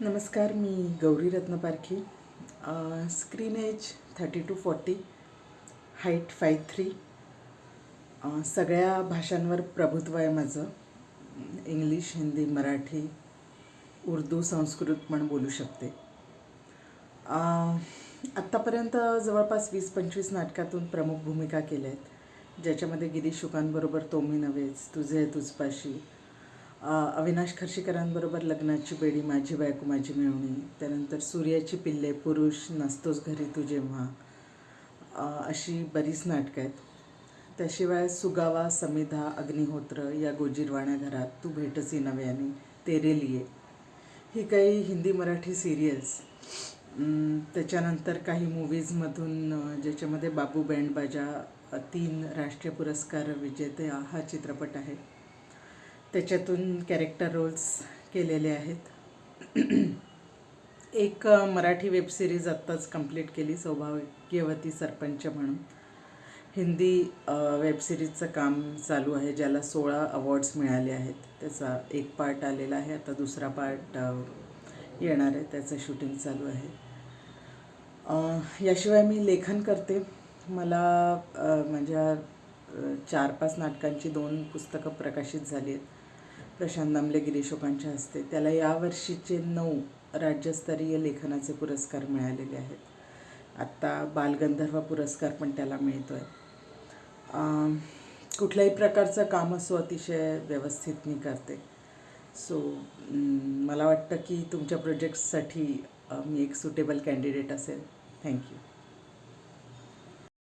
नमस्कार, मी Gauri Ratnaparkhi. Screen age 30 to 40, height 5'3". सगळ्या भाषांवर प्रभुत्व आहे माझं. इंग्लिश, हिंदी, मराठी, उर्दू, संस्कृत पण बोलू शकते. आत्तापर्यंत जवळपास 20-25 नाटकातून प्रमुख भूमिका केल्या आहेत, ज्याच्यामध्ये गिरीश शुकांबरोबर तो मी नव्हेच, तुझे आहे तुझपाशी, अविनाश खर्शीकरांबरोबर लग्नाची बेडी, माझी बायको माझी मिळवणी, त्यानंतर सूर्याची पिल्ले, पुरुष, नसतोस घरी तू जेव्हा, अशी बरीच नाटकं आहेत. त्याशिवाय सुगावा, समिधा, अग्निहोत्र, या गोजीरवाण्या घरात, तू भेटसी नव्याने, तेरे लिए, ही काही हिंदी मराठी सिरियल्स. त्याच्यानंतर काही मूवीजमधून, ज्याच्यामध्ये बाबू बँड बाजा 3 राष्ट्रीय पुरस्कार विजेते हा चित्रपट आहे, त्याच्यातून कॅरेक्टर रोल्स केलेले आहेत. एक मराठी वेबसिरीज आत्ताच कंप्लीट केली, सौभाग्यवती सरपंच म्हणून. हिंदी वेबसिरीजचं काम चालू आहे, ज्याला 16 अवॉर्ड्स मिळाले आहेत. त्याचा एक पार्ट आलेला आहे, आता दुसरा पार्ट येणार आहे, त्याचं शूटिंग चालू आहे. याशिवाय मी लेखन करते. मला माझ्या 4-5 नाटकांची 2 पुस्तकं प्रकाशित झाली आहेत प्रशांत दामले गिरीश शुकांच्या हस्ते. त्याला यावर्षीचे 9 राज्यस्तरीय लेखनाचे पुरस्कार मिळालेले आहेत. आत्ता बालगंधर्व पुरस्कार पण त्याला मिळतो आहे. कुठल्याही प्रकारचं काम असो, अतिशय व्यवस्थित मी करते. सो मला वाटतं की तुमच्या प्रोजेक्ट्ससाठी मी एक सुटेबल कॅन्डिडेट असेल. थँक्यू.